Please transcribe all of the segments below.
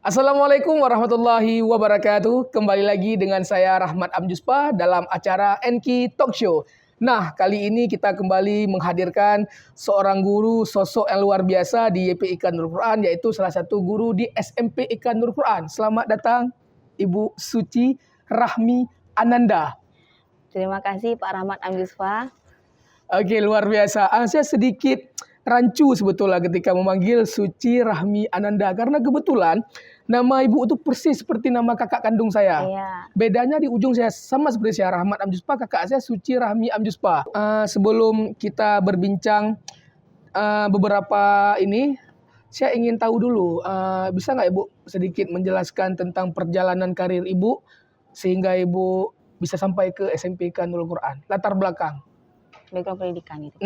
Assalamualaikum warahmatullahi wabarakatuh. Kembali lagi dengan saya Rahmat Amjuspa dalam acara Enki Talk Show. Nah, kali ini kita kembali menghadirkan seorang guru sosok yang luar biasa di YPIK Nurul Quran, yaitu salah satu guru di SMP IK Nurul Quran. Selamat datang Ibu Suci Rahmi Ananda. Terima kasih Pak Rahmat Amjuspa. Oke, luar biasa. Saya sedikit rancu sebetulnya ketika memanggil Suci Rahmi Ananda, karena kebetulan nama ibu itu persis seperti nama kakak kandung saya. Iya. Bedanya di ujung saya sama seperti saya Rahmat Amjuspa, kakak saya Suci Rahmi Amjuspa. Sebelum kita berbincang beberapa ini, saya ingin tahu dulu, bisa nggak ibu sedikit menjelaskan tentang perjalanan karir ibu sehingga ibu bisa sampai ke SMPK Nurul Quran, latar belakang. Background pendidikan itu.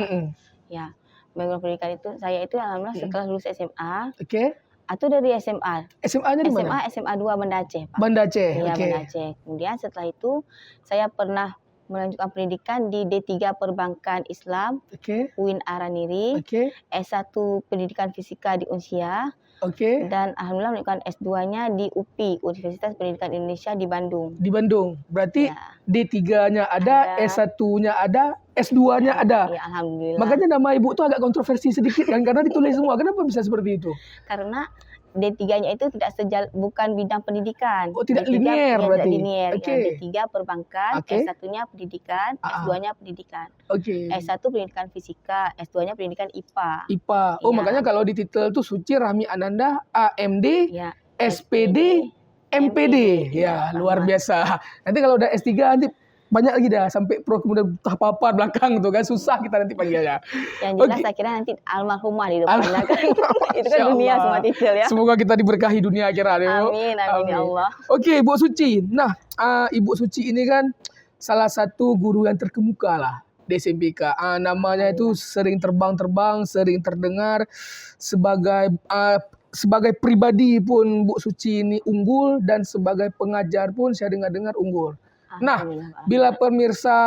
Ya. Background pendidikan itu saya itu alhamdulillah setelah lulus SMA. Oke. Atau dari SMA. SMA-nya di mana? SMA 2 Banda Aceh, Pak. Banda Aceh. Iya, Oke. Banda Aceh. Kemudian setelah itu saya pernah melanjutkan pendidikan di D3 Perbankan Islam, Oke. UIN Araniri, Oke. S1 Pendidikan Fisika di Unsia, Oke. dan alhamdulillah melanjutkan S2-nya di UPI, Universitas Pendidikan Indonesia di Bandung. Di Bandung. Berarti Ya. D3-nya ada, S1-nya ada, S2-nya ada. Ya, alhamdulillah. Makanya nama ibu tuh agak kontroversi sedikit kan, karena ditulis semua. Kenapa bisa seperti itu? Karena D3-nya itu tidak bukan bidang pendidikan. Oh, tidak D3 linier berarti? Tidak linier. Oke. Ya, D3 perbankan, Oke. S1-nya pendidikan, S2-nya pendidikan. Oke. S1 pendidikan fisika, S2-nya pendidikan IPA. IPA. Oh, Ya. makanya kalau di titel tuh Suci Rahmi Ananda, AMD, Ya, SPD, MPD. Ya, luar biasa. Nanti kalau udah S3 nanti banyak lagi dah, sampai pro kemudian apa belakang tuh kan, susah kita nanti panggilnya. Yang jelas Oke. saya kira nanti almarhumah di depannya kan. Itu kan Masya dunia Allah. semua titel ya. Semoga kita diberkahi dunia akhirat. Ya. Amin, amin ya Allah. Oke, Ibu Suci. Nah, Ibu Suci ini kan salah satu guru yang terkemuka lah di SMPK. Namanya itu sering terbang-terbang, sering terdengar sebagai pribadi pun Bu Suci ini unggul, dan sebagai pengajar pun saya dengar-dengar unggul. Nah, Alhamdulillah, Pak. bila pemirsa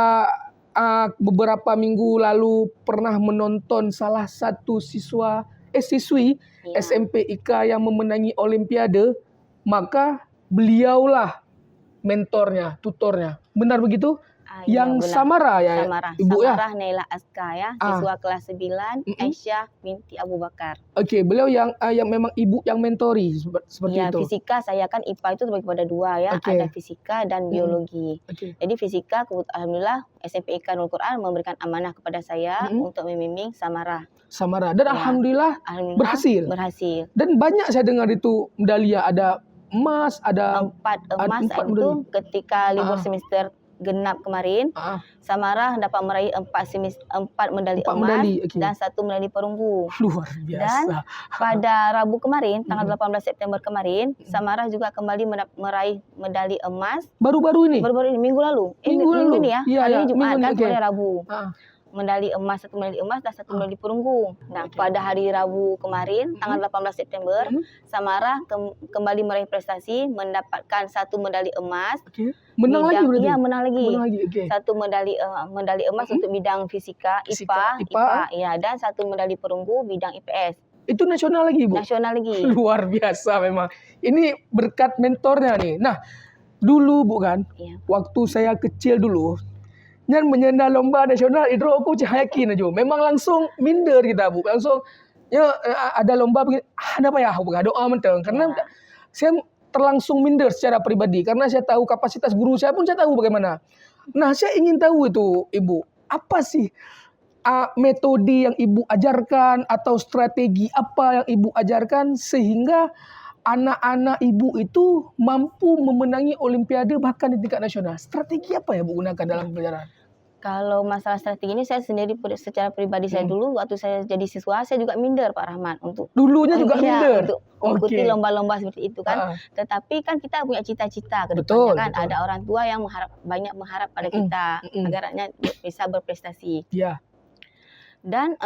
beberapa minggu lalu pernah menonton salah satu siswi Ya. SMP IK yang memenangi Olimpiade, maka beliaulah mentornya, tutornya. Benar begitu? Iya, Yang benar. Samara ya, Ibu ya? Samarah Naila Aska ya, siswa kelas 9, Aisyah binti Abu Bakar. Oke, beliau yang memang ibu yang mentori seperti Ya, itu. fisika saya kan IPA itu terbagi pada dua ya, Oke. ada fisika dan biologi. Oke. Jadi fisika, alhamdulillah SMP IK Nurul Quran memberikan amanah kepada saya untuk membimbing Samarah. Samara, dan Ya. alhamdulillah Alhamdulillah berhasil. Dan banyak saya dengar itu medali, ada emas, ada 4 emas empat itu medali. ketika libur semester genap kemarin. Samarah dapat meraih 4 medali Empat emas medali, oke. dan 1 medali perunggu. Luar biasa. Dan pada Rabu kemarin, tanggal 18 September kemarin, Samarah juga kembali meraih medali emas. Baru-baru ini? Baru-baru ini, minggu lalu. Minggu lalu? Ini ya, Iya, hari iya, ini Jumat minggu kan, ini, oke. kemarin Rabu. Ah. Medali emas, 1 medali emas dan 1 medali perunggu. Nah, pada hari Rabu kemarin, tanggal 18 September, Samarah kembali meraih prestasi, mendapatkan 1 medali emas. Oke. Menang lagi berarti? Iya, menang lagi. Menang lagi, oke. 1 medali emas untuk bidang fisika, IPA, ya, dan 1 medali perunggu bidang IPS. Itu nasional lagi, Bu? Nasional lagi. Luar biasa memang. Ini berkat mentornya nih. Nah, dulu Bu kan, Iya. waktu saya kecil dulu, nyan menyenda lomba nasional hidro aku yakin aja. Memang langsung minder kita, Bu. Langsung ya ada lomba begini, ada apa ya? Aku doa menteng karena saya terlangsung minder secara pribadi karena saya tahu kapasitas guru saya pun saya tahu bagaimana. Nah, saya ingin tahu itu, Ibu, apa sih metode yang Ibu ajarkan atau strategi apa yang Ibu ajarkan sehingga anak-anak Ibu itu mampu memenangi Olimpiade bahkan di tingkat nasional? Strategi apa ya Bu gunakan dalam pelajaran? Kalau masalah strategi ini saya sendiri secara pribadi saya dulu waktu saya jadi siswa saya juga minder Pak Rahmat untuk Dulunya juga minder. untuk mengikuti lomba-lomba seperti itu kan. Tetapi kan kita punya cita-cita ke depannya kan. Betul. Ada orang tua yang banyak mengharap pada kita agar anaknya bisa berprestasi. Iya. Dan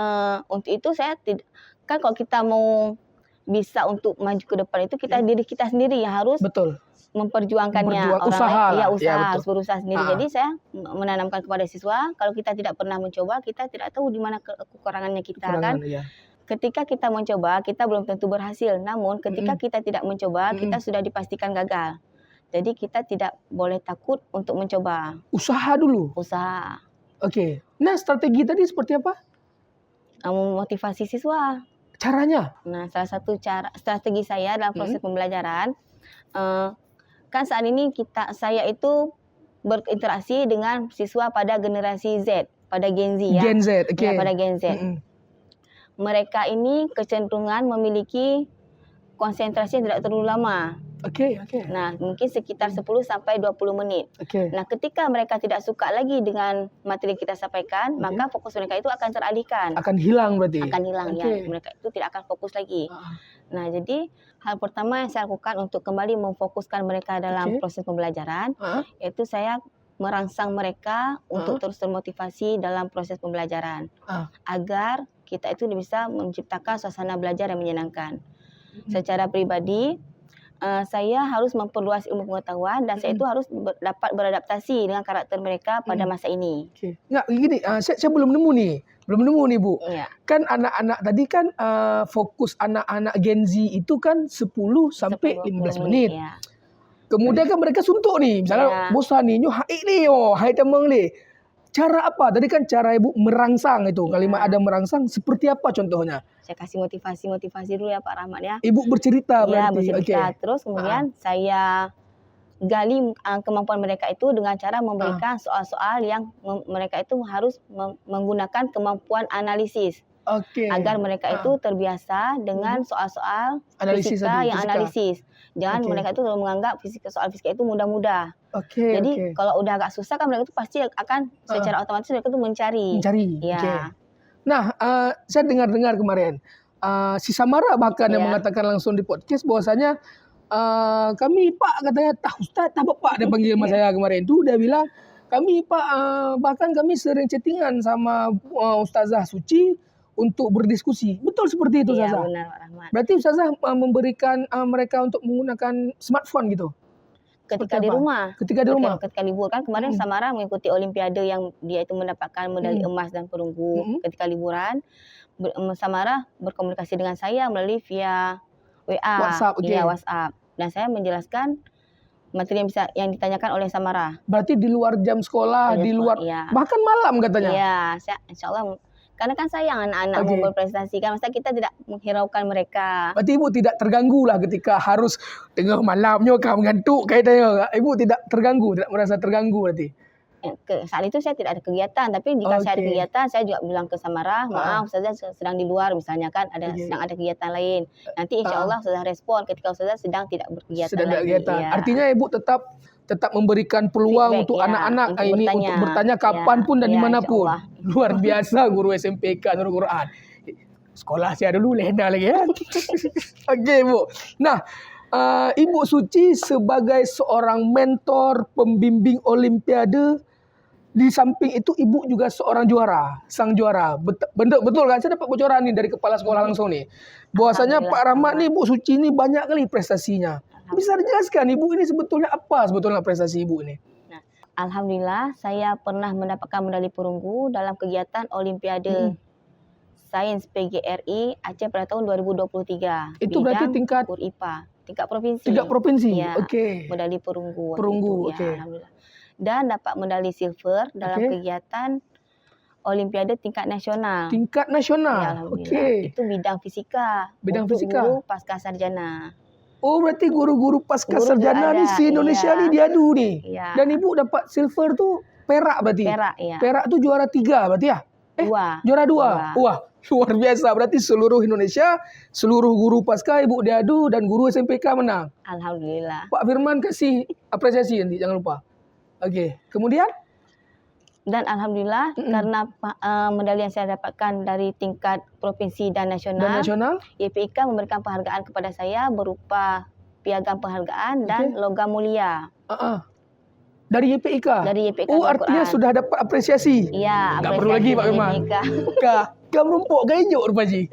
untuk itu saya kan kalau kita mau bisa untuk maju ke depan itu diri kita sendiri yang harus memperjuangkannya. Usaha harus berusaha sendiri. Jadi saya menanamkan kepada siswa kalau kita tidak pernah mencoba kita tidak tahu di mana kekurangannya kita kan. Iya. ketika kita mencoba, kita belum tentu berhasil. Namun ketika kita tidak mencoba, kita sudah dipastikan gagal. Jadi kita tidak boleh takut untuk mencoba. Usaha dulu. Usaha. Oke. Nah, strategi tadi seperti apa? Memotivasi siswa. Caranya? Nah, salah satu strategi saya dalam proses pembelajaran, kan saat ini saya itu berinteraksi dengan siswa pada generasi Z, pada Gen Z ya. Gen Z, oke. Ya, pada Gen Z. Mereka ini kecenderungan memiliki konsentrasi yang tidak terlalu lama. Oke. Nah, mungkin sekitar 10 sampai 20 menit. Oke. Nah, ketika mereka tidak suka lagi dengan materi yang kita sampaikan, maka fokus mereka itu akan teralihkan. Akan hilang berarti? Akan hilang, ya. Mereka itu tidak akan fokus lagi. Nah, jadi hal pertama yang saya lakukan untuk kembali memfokuskan mereka dalam proses pembelajaran, yaitu saya merangsang mereka untuk terus termotivasi dalam proses pembelajaran. Agar kita itu bisa menciptakan suasana belajar yang menyenangkan. Secara pribadi, saya harus memperluas ilmu pengetahuan dan saya itu harus dapat beradaptasi dengan karakter mereka pada masa ini. Nggak, gini, saya belum nemu nih Bu. Ya. Kan anak-anak tadi kan fokus anak-anak Gen Z itu kan 10 sampai 15 menit. Ya. Kemudian kan mereka suntuk nih, misalnya bosan nih, haik nih, haik temeng nih. Cara apa? Tadi kan cara Ibu merangsang itu. Kalimat ada merangsang, seperti apa contohnya? Saya kasih motivasi dulu ya Pak Rahmat ya. Ibu bercerita berarti. Ya, bercerita. Terus kemudian saya gali kemampuan mereka itu dengan cara memberikan soal-soal yang mereka itu harus menggunakan kemampuan analisis. Agar mereka itu terbiasa dengan soal-soal fisika yang analisis. Jangan mereka itu menganggap soal fisika itu mudah-mudah. Jadi kalau udah agak susah kan mereka itu pasti akan secara otomatis mereka itu mencari. Ya. Nah, saya dengar kemarin si Samara bahkan yang mengatakan langsung di podcast bahwasanya kami Pak katanya Ustaz Bapak dia panggil mas saya kemarin itu udah bilang kami Pak bahkan kami sering chattingan sama Ustazah Suci untuk berdiskusi. Betul seperti itu Ustazah? Iya benar Pak Rahmat. Berarti Ustazah memberikan mereka untuk menggunakan smartphone gitu? Ketika di rumah. Ketika libur kan kemarin Samara mengikuti olimpiade yang dia itu mendapatkan medali emas dan perunggu. Ketika liburan Samara berkomunikasi dengan saya melalui via WA, WhatsApp. Dan saya menjelaskan materi yang ditanyakan oleh Samara. Berarti di luar jam sekolah, di luar bahkan malam katanya. Iya, insyaallah. Karena kan sayang anak-anak mau berprestasi kan, masa kita tidak menghiraukan mereka. Berarti Ibu tidak terganggu lah ketika harus tengah malamnya kamu mengantuk kayaknya. Ibu tidak terganggu, tidak merasa terganggu berarti. Saat itu saya tidak ada kegiatan, tapi jika saya ada kegiatan, saya juga bilang ke Samara, maaf Ustazah sedang di luar misalnya kan, sedang ada kegiatan lain. Nanti insya Allah Ustazah respon ketika Ustazah sedang tidak berkegiatan lagi. Ya. Artinya Ibu tetap memberikan peluang feedback, untuk anak-anak ini untuk bertanya kapanpun dan dimanapun. Luar biasa guru SMPK Nurul Quran. Sekolah saya dulu lena lagi ya. Oke Bu. Nah, Ibu Suci sebagai seorang mentor, pembimbing olimpiade, di samping itu Ibu juga seorang juara, sang juara. Betul kan? Saya dapat bocoran nih dari kepala sekolah langsung nih. Bahwasanya Pak Rahmat nih, Ibu Suci ini banyak kali prestasinya. Bisa dijelaskan Ibu ini sebetulnya apa sebetulnya prestasi Ibu ini? Nah, alhamdulillah saya pernah mendapatkan medali perunggu dalam kegiatan Olimpiade Sains PGRI Aceh pada tahun 2023. Itu berarti tingkat IPA, tingkat provinsi. Tingkat provinsi. Ya, medali perunggu. Ya, alhamdulillah. Dan dapat medali silver dalam kegiatan Olimpiade tingkat nasional. Tingkat nasional. Ya, alhamdulillah. Itu bidang fisika. Guru pasca sarjana. Oh, berarti guru-guru pasca sarjana nih si Indonesia nih diadu nih. Iya. Dan Ibu dapat silver tuh perak berarti. Perak, iya. Perak tuh juara 3 berarti ya? Juara 2. Wah, luar biasa. Berarti seluruh Indonesia, seluruh guru pasca Ibu diadu dan guru SMPK menang. Alhamdulillah. Pak Firman kasih apresiasi nanti, jangan lupa. Oke, kemudian? Dan alhamdulillah karena medali yang saya dapatkan dari tingkat provinsi dan nasional, YPIK memberikan penghargaan kepada saya berupa piagam penghargaan dan logam mulia. Dari YPIK? Dari YPIK. Oh, artinya sudah dapat apresiasi? Iya. Nggak perlu lagi Pak Firman. Gak merumpuk, gak hijau Rupaji.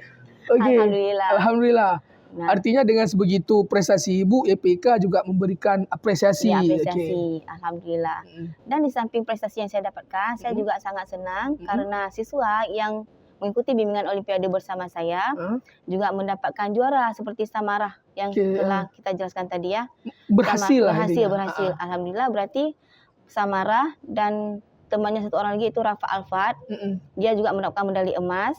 Alhamdulillah. Alhamdulillah. Nah, artinya dengan sebegitu prestasi Ibu, YPIK juga memberikan apresiasi. Ya, apresiasi. Alhamdulillah. Dan di samping prestasi yang saya dapatkan, saya juga sangat senang karena siswa yang mengikuti bimbingan Olimpiade bersama saya, juga mendapatkan juara seperti Samarah yang telah kita jelaskan tadi ya. Berhasil. Alhamdulillah, berarti Samarah dan temannya satu orang lagi itu Rafa Alfat, dia juga mendapatkan medali emas.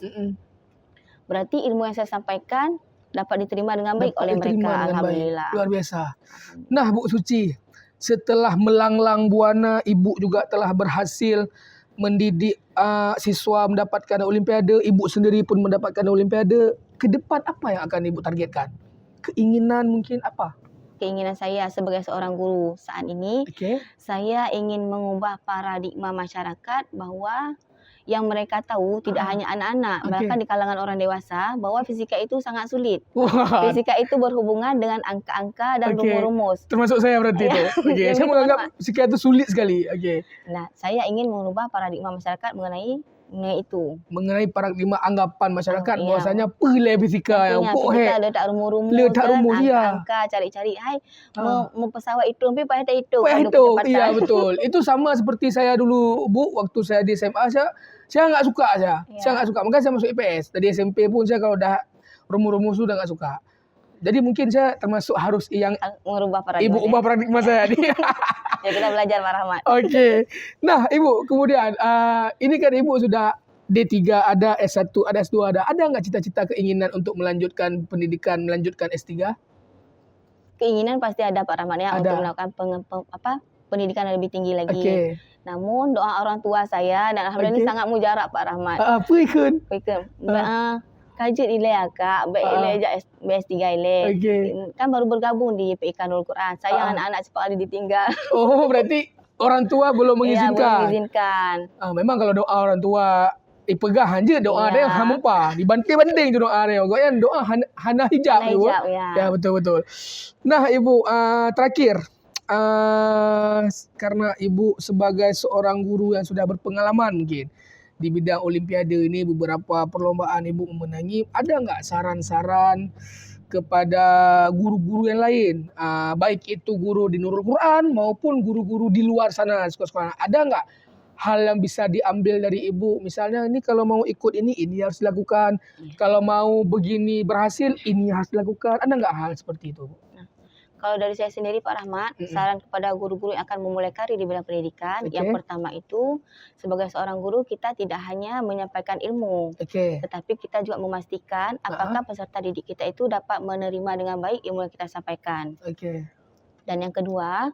Berarti ilmu yang saya sampaikan dapat diterima dengan baik oleh mereka. Alhamdulillah. Luar biasa. Nah, Bu Suci, setelah melanglang buana, Ibu juga telah berhasil mendidik siswa mendapatkan Olimpiade, Ibu sendiri pun mendapatkan Olimpiade. Ke depan apa yang akan Ibu targetkan? Keinginan mungkin apa? Keinginan saya sebagai seorang guru saat ini, saya ingin mengubah paradigma masyarakat bahwa yang mereka tahu tidak hanya anak-anak, bahkan di kalangan orang dewasa, bahwa fisika itu sangat sulit. Fisika itu berhubungan dengan angka-angka dan rumus-rumus. Termasuk saya berarti itu. Saya menganggap fisika itu sulit sekali. Nah, saya ingin mengubah paradigma masyarakat mengenai itu. Mengenai paradigma anggapan masyarakat bahwasanya pelai fisika yang fisika letak rumus-rumus, angka, cari-cari. Mau pesawat itu, tapi payah tak hitung. Iya, betul. Itu sama seperti saya dulu, Bu, waktu saya di SMA, saya nggak suka aja. Saya nggak suka. Makanya saya masuk IPS. Dari SMP pun saya kalau udah rumus-rumus sudah nggak suka. Jadi mungkin saya termasuk harus yang merubah paradigma. Ibu ubah paradigma saya nih. Ya, kita belajar Pak Rahmat. Nah, Ibu, kemudian ini kan Ibu sudah D3, ada S1, ada S2, ada nggak cita-cita keinginan untuk melanjutkan pendidikan, melanjutkan S3? Keinginan pasti ada Pak Rahmat ya, untuk melakukan pendidikan yang lebih tinggi lagi. Namun doa orang tua saya dan alhamdulillah ini sangat mujarab Pak Rahmat. Apa ikut? Kajut ile Kak, baik ile aja S3 ile. Kan baru bergabung di YPIK Nurul Quran. Saya anak-anak cepat ada ditinggal. Oh, berarti orang tua belum mengizinkan. Belum mengizinkan. Memang kalau doa orang tua pegang aja doa dia yang hampa. Dibanting-banting tu doa dia. Goyan doa hana hijab tu. Ya, betul. Nah, Ibu, terakhir karena Ibu sebagai seorang guru yang sudah berpengalaman mungkin di bidang Olimpiade ini, beberapa perlombaan Ibu memenangi, ada nggak saran-saran kepada guru-guru yang lain, baik itu guru di Nurul Quran maupun guru-guru di luar sana, sekolah-sekolah, ada nggak hal yang bisa diambil dari Ibu? Misalnya ini kalau mau ikut ini harus dilakukan, kalau mau begini berhasil ini harus dilakukan, ada nggak hal seperti itu? Kalau dari saya sendiri Pak Rahmat, saran kepada guru-guru yang akan memulai karir di bidang pendidikan, yang pertama itu sebagai seorang guru kita tidak hanya menyampaikan ilmu, tetapi kita juga memastikan apakah peserta didik kita itu dapat menerima dengan baik ilmu yang kita sampaikan. Dan yang kedua,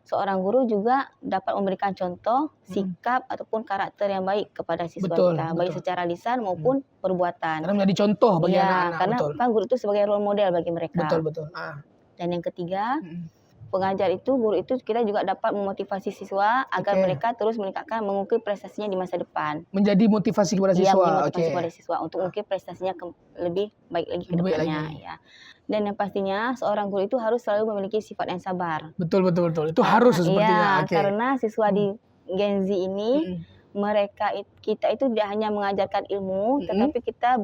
seorang guru juga dapat memberikan contoh sikap ataupun karakter yang baik kepada siswa kita, baik secara lisan maupun perbuatan. Karena menjadi contoh bagi anak-anak. Karena kan guru itu sebagai role model bagi mereka. Betul. Dan yang ketiga, pengajar itu, guru itu kita juga dapat memotivasi siswa agar mereka terus meningkatkan, mengukir prestasinya di masa depan. Menjadi motivasi kepada siswa. Motivasi kepada siswa untuk mengukir prestasinya lebih baik lagi ke depannya. Ya. Dan yang pastinya seorang guru itu harus selalu memiliki sifat yang sabar. Betul. Itu harus sepertinya. Karena siswa di Gen Z ini, kita itu tidak hanya mengajarkan ilmu, tetapi kita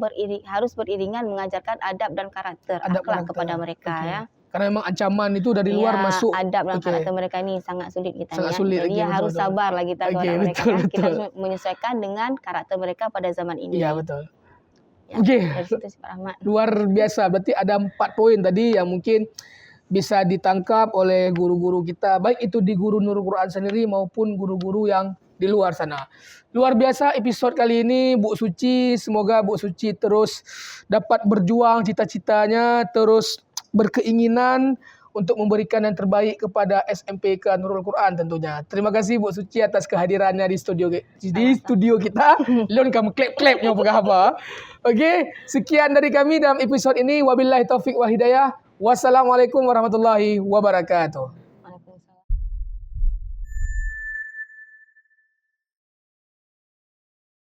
harus beriringan mengajarkan adab dan karakter, akhlak kepada mereka ya. Karena memang ancaman itu dari luar masuk. Adab dan karakter mereka ini sangat sulit kita. Jadi harus sabar lah kita kepada mereka. Kita harus menyesuaikan dengan karakter mereka pada zaman ini. Iya, betul. Pak Rahmat. Luar biasa. Berarti ada 4 poin tadi yang mungkin bisa ditangkap oleh guru-guru kita, baik itu di guru Nurul Quran sendiri maupun guru-guru yang di luar sana. Luar biasa episode kali ini, Bu Suci. Semoga Bu Suci terus dapat berjuang cita-citanya, terus berkeinginan untuk memberikan yang terbaik kepada SMPK Nurul Quran tentunya. Terima kasih Bu Suci atas kehadirannya di studio kita. Lon kamu klep-klepnya apa? Sekian dari kami dalam episode ini. Wabillahi taufik wal hidayah. Wassalamualaikum warahmatullahi wabarakatuh.